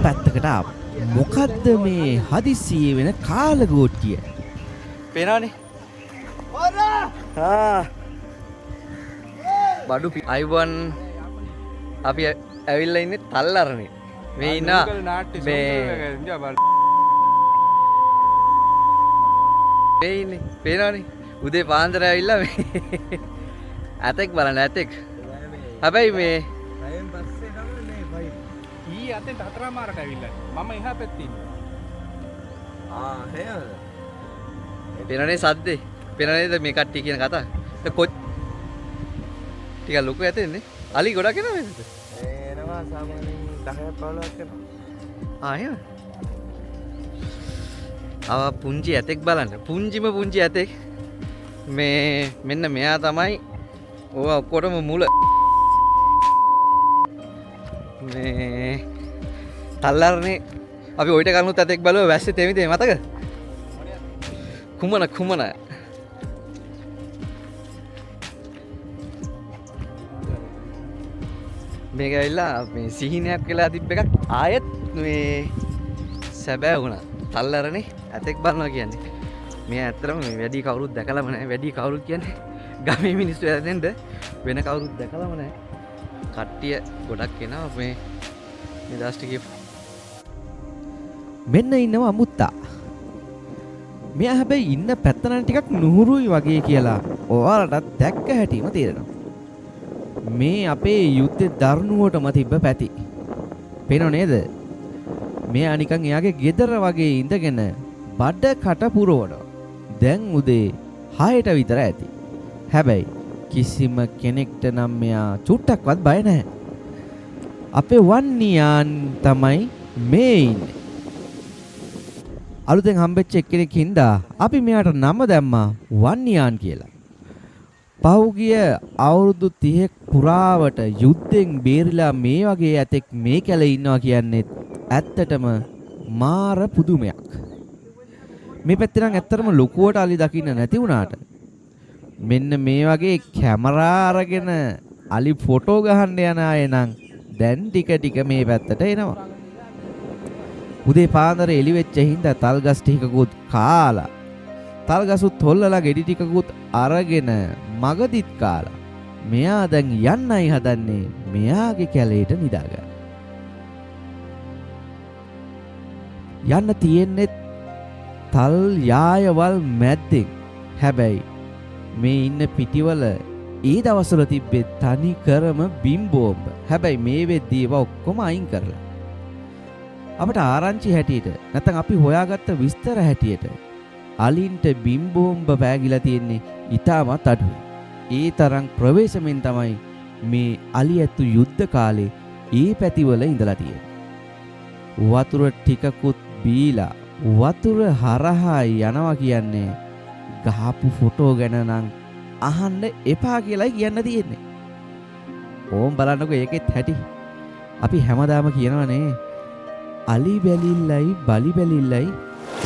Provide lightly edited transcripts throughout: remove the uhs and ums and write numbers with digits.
පැත්තකට ආවා. මොකද්ද මේ හදිස්සියේ වෙන කාලගෝට්ටිය? පේනවනේ. බඩු අයිබන් අපි ඇවිල්ලා ඉන්නේ තල්ලරනේ. මේ ඉන්න මේ ඉන්නේ පේනවනේ. උදේ පාන්දර ඇවිල්ලා මේ ඇතෙක් බලන්න ඇතෙක්. හැබැයි මේ අයෙන් පස්සේ තමයි මේ වයි. ඊ අතෙන් හතරමාරට ඇවිල්ලා. මම එහා පැත්තේ ඉන්නේ. නේද? පේනවනේ සද්දේ. පේනවනේද මේ කට්ටිය කියන කතා. කොච් ටික ලොකු ඇතෙන්නේ. අලි ගොඩක් එනවා නේද? එනවා සාමාන්‍යයෙන් 10ක් 15ක් එනවා. එහෙම. පුංචි ඇතෙක් බලන්න. පුංචි ඇතෙක්. මේ මෙන්න මෙයා තමයි ඕවා ඔක්කොටම මුල. මේ තල්ලරනේ අපි ඔයිට කනුත් ඇතෙක් බලුවා වැස්සේ තෙමිතේ මතක? කුමන මේක ඇවිල්ලා මේ සිහිනයක් වෙලා තිබ්බ එකක් ආයෙත් මේ සැබෑ වුණා. තල්ලරනේ ඇතෙක් බලනවා කියන්නේ. මේ ඇත්තටම මේ වැඩි කවුරුත් දැකලාම නැහැ. වැඩි කවුරුත් කියන්නේ ගමේ මිනිස්සු ඇතෙන්ද වෙන කවුරුත් දැකලාම නැහැ. කට්ටිය ගොඩක් එනවා මේ නිදාස් ටිකේ. මෙන්න ඉන්නවා අමුත්තා. මෙයා හැබැයි ඉන්න පැත්ත නම් ටිකක් නුහුරුයි වගේ කියලා ඔයාලටත් දැක්ක හැටිම තේරෙනවා. මේ අපේ යුද්ධේ දරුණුවටම තිබ්බ පැති. පේනව නේද? මෙයා නිකන් එයාගේ ගෙදර වගේ ඉඳගෙන බඩ කට පුරවනවා. දැන් උදේ 6ට විතර ඇති. හැබැයි කිසිම කෙනෙක්ට නම් මෙයා චුට්ටක්වත් බය නැහැ. අපේ වන්නියාන් තමයි මේ ඉන්නේ. අලුතෙන් හම්බෙච්ච එක්කෙනෙක් හින්දා අපි මෙයාට නම දැම්මා වන්නියාන් කියලා. පහුගිය අවුරුදු 30ක් පුරාවට යුද්ධෙන් බේරිලා මේ වගේ ඇතෙක් මේ කැලේ ඉන්නවා කියන්නේ ඇත්තටම මාර පුදුමයක්. මේ පැත්තේ නම් ඇත්තටම ලොකුවට අලි දකින්න නැති වුණාට මෙන්න මේ වගේ කැමරා අරගෙන අලි ෆොටෝ ගහන්න යන අය නම් දැන් ටික මේ පැත්තට එනවා. උදේ පාන්දර එළි වෙච්ච හින්දා තල්ගස් ටිකකුත් කාලා තල්ගසුත් හොල්ලලා ගෙඩි ටිකකුත් අරගෙන මගදිත් කාලා මෙයා දැන් යන්නයි හදන්නේ මෙයාගේ කැලේට නිදාගන්න. යන්න තියෙන්නේ තල් යායවල් මැද්දෙන්. හැබැයි මේ ඉන්න පිටිවල ඒ දවස්වල තිබ්බේ තනි කරම බිම් බෝම්බ. හැබැයි මේ වෙද්දී ඒවා ඔක්කොම අයින් කරලා අපට ආරංචි හැටියට නැත්නම් අපි හොයාගත්ත විස්තර හැටියට අලින්ට බිම් බෝම්බ පෑගිලා තියෙන්නේ ඊටමත් අඩුයි. ඒ තරම් ප්‍රවේශමෙන් තමයි මේ අලි ඇතු යුද්ධ කාලේ ඒ පැතිවල ඉඳලා තියෙන්නේ. වතුර ටිකකුත් බීලා වතුර හරහා යනවා කියන්නේ ගහපු ෆොටෝ ගැන නම් අහන්න එපා කියලායි කියන්න තියෙන්නේ. ඕම් බලන්නකෝ ඒකෙත් හැටි. අපි හැමදාම කියනවනේ අලි බැලිල්ලයි බලි බැලිල්ලයි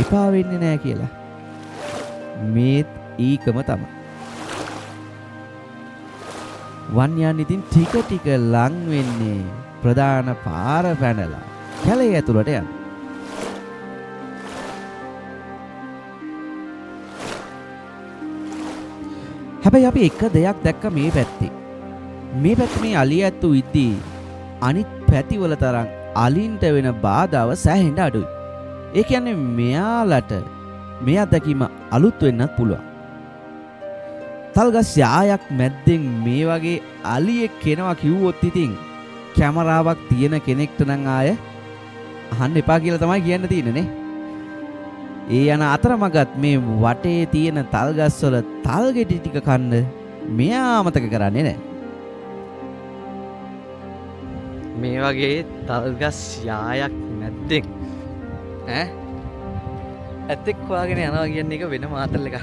එපා වෙන්නේ නැහැ කියලා. මේත් ඊකම තමයි. වන්යන් ඉතින් ටික ලං වෙන්නේ ප්‍රධාන පාර පැනලා කැලේ ඇතුළට යන. හැබැයි අපි එක දෙයක් දැක්ක මේ පැත්තේ. මේ පැත්තේ මේ අලිය ඇතු ඉද්දී අනිත් පැතිවල තරම් අලින්ට වෙන බාධාව සෑහෙන්න අඩුයි. ඒ කියන්නේ මෙයාලට මේ අත්දැකීම අලුත් වෙන්නත් පුළුවන්. තල්ගස් යායක් මැද්දෙන් මේ වගේ අලියෙක් කෙනවා කිව්වොත් ඉතින් කැමරාවක් තියෙන කෙනෙක්ට නම් ආය අහන්න එපා කියලා තමයි කියන්න තියෙන්නේ නේ. ඒ යන අතරමඟත් මේ වටේ තියෙන තල්ගස් වල තල් ගෙඩි ටික කන්න මෙයා අමතක කරන්නේ නැහැ. මේ වගේ තල්ගස් යායක් නැද්දෙක් ඇත්තෙක් හොයාගෙන යනවා කියන එක වෙන මාතල් එකක්.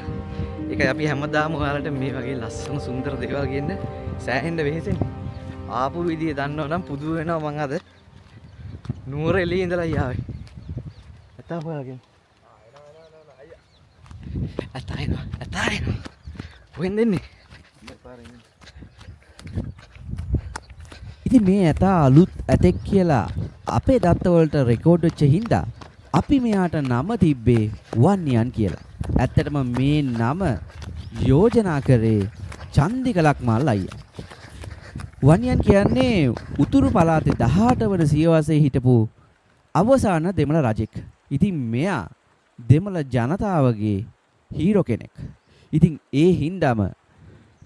ඒකයි අපි හැමදාම ඔයාලට මේ වගේ ලස්සන සුන්දර දේවල් කියන්න සෑහෙන්න වෙහෙසෙන්නේ. ආපු විදිය දන්නව නම් පුදුම වෙනවා මං අද නුවර එළියේ ඉඳලා ආවේ. ඇත්තා හොයාගෙන. ඇත්තා එනවා. කොහෙන්ද එන්නේ? ඉතින් මේ ඇතා අලුත් ඇතෙක් කියලා අපේ දත්තවලට රෙකෝඩ් වෙච්ච හින්දා අපි මෙයාට නම තිබ්බේ වන්නියන් කියලා. ඇත්තටම මේ නම යෝජනා කරේ චන්දික ලක්මාල් අයියා. වන්නියන් කියන්නේ උතුරු පළාතේ 18 වන සියවසේ හිටපු අවසාන දෙමළ රජෙක්. ඉතින් මෙයා දෙමළ ජනතාවගේ හීරෝ කෙනෙක්. ඉතින් ඒ හින්දාම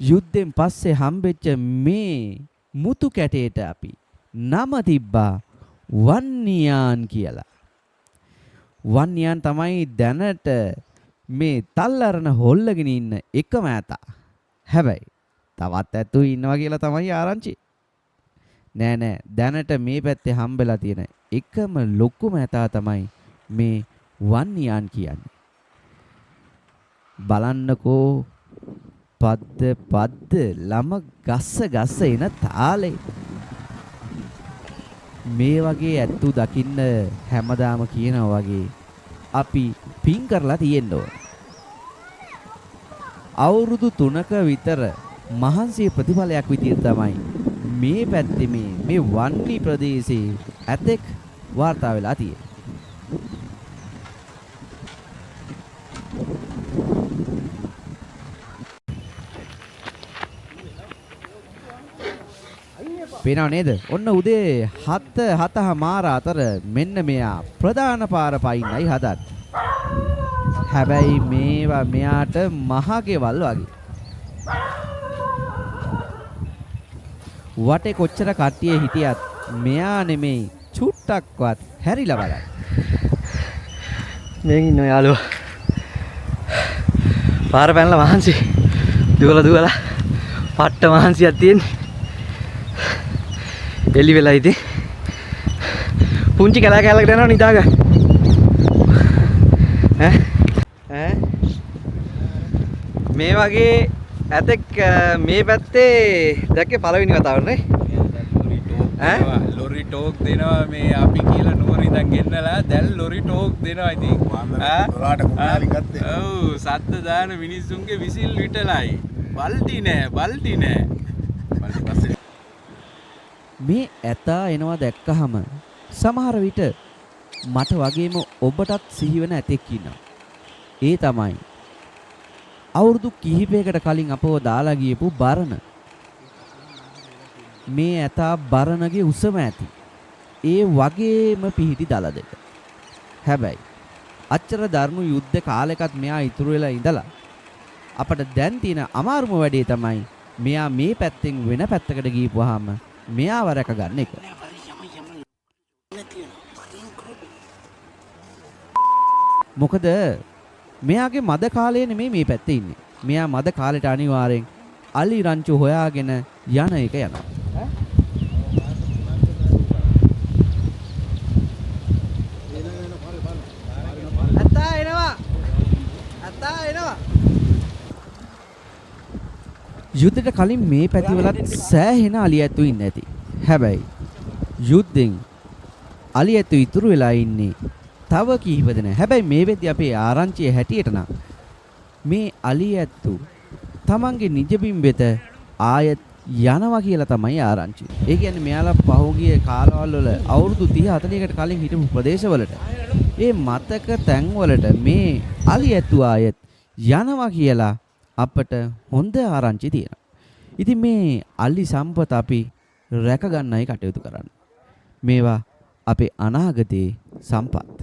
යුද්ධෙන් පස්සේ හම්බෙච්ච මේ මුතු කැටේට අපි නම තිබ්බා වන්නියාන් කියලා. වන්නියාන් තමයි දැනට මේ තල්ලරණ හොල්ලගෙන ඉන්න එකම ඇතා. හැබැයි තවත් ඇතු ඉන්නවා කියලා තමයි ආරංචි. නෑ දැනට මේ පැත්තේ හම්බෙලා තියෙන එකම ලොකුම ඇතා තමයි මේ වන්නියාන් කියන්නේ. බලන්නකෝ පද්ද ළම ගස්ස එන තාලේ. මේ වගේ ඇත්තු දකින්න හැමදාම කියනවා වගේ අපි පින් කරලා තියෙන්න ඕන. අවුරුදු 3ක විතර මහන්සිය ප්‍රතිඵලයක් විදිහට තමයි මේ පැත්තේ මේ වන්නි ප්‍රදේශයේ ඇතෙක් වාර්තා වෙලා තියෙන්නේ. පේනව නේද? ඔන්න උදේ 7:00 අතර මෙන්න මෙයා ප්‍රධාන පාර පයින්නයි හදන්නේ. හැබැයි මේවා මෙයාට මහගෙවල් වගේ. වටේ කොච්චර කට්ටිය හිටියත් මෙයා නෙමෙයි චුට්ටක්වත් හැරිලා බලන්න. මේක ඉන්න යාළුවා. පාර පැනලා මහන්සි. දුවලා පට්ට මහන්සියක් තියෙන්නේ. එලි වෙලා ඉතින් පුංචි කැලක් යනවා නිදාගන්න. ඈ මේ වගේ ඇතෙක් මේ පැත්තේ දැක්කේ පළවෙනි වතාවනේ. ලොරි ටෝක් දෙනවා මේ අපි කියලා නුවර ඉඳන් ගෙන්නලා දැන් ලොරි ටෝක් දෙනවා ඉතින්. ඔයාට කුණාලි ගත්තේ. ඔව් සද්ද දාන මිනිස්සුන්ගේ විසිල් විටලයි. බල්ටි නෑ. පස්සේ මේ ඇතා එනවා දැක්කහම සමහර විට මට වගේම ඔබටත් සිහිවෙන ඇතෙක් ඉන්නවා. ඒ තමයි අවුරුදු කිහිපයකට කලින් අපව දාලා ගියපු බරණ. මේ ඇතා බරණගේ උසම ඇති. ඒ වගේම පිහිටි දල දෙක. හැබැයි අච්චර දරුණු යුද්ධ කාලයකත් මෙයා ඉතුරු වෙලා ඉඳලා අපට දැන් තියෙන අමාරුම වැඩේ තමයි මෙයා මේ පැත්තෙන් වෙන පැත්තකට ගිහපුවාම මෙයාව රැක ගන්න එක. මොකද මෙයාගේ මද කාලය නෙමෙයි මේ පැත්තේ ඉන්නේ. මෙයා මද කාලෙට අනිවාර්යෙන් අලි රංචු හොයාගෙන යන එක යනවා. ඇත්තා එනවා. යුද්ධයට කලින් මේ පැතිවලත් සෑහෙන අලි ඇතු ඉන්න ඇති. හැබැයි යුද්ධෙන් අලි ඇතු ඉතුරු වෙලා ඉන්නේ තව කීප දෙනා. හැබැයි මේ වෙද්දී අපේ ආරංචිය හැටියට නම් මේ අලි ඇතු තමන්ගේ නිජබිම් වෙත ආයෙත් යනවා කියලා තමයි ආරංචි. ඒ කියන්නේ මෙයාලා පහුගිය කාලවල වල අවුරුදු 30 40කට කලින් හිටපු ප්‍රදේශවලට ඒ මතක තැන්වලට මේ අලි ඇතු ආයෙත් යනවා කියලා අපට හොඳ ආරංචි තියෙනවා. ඉතින් මේ අලි සම්පත අපි රැක ගන්නයි කටයුතු කරන්න. මේවා අපේ අනාගතයේ සම්පත්.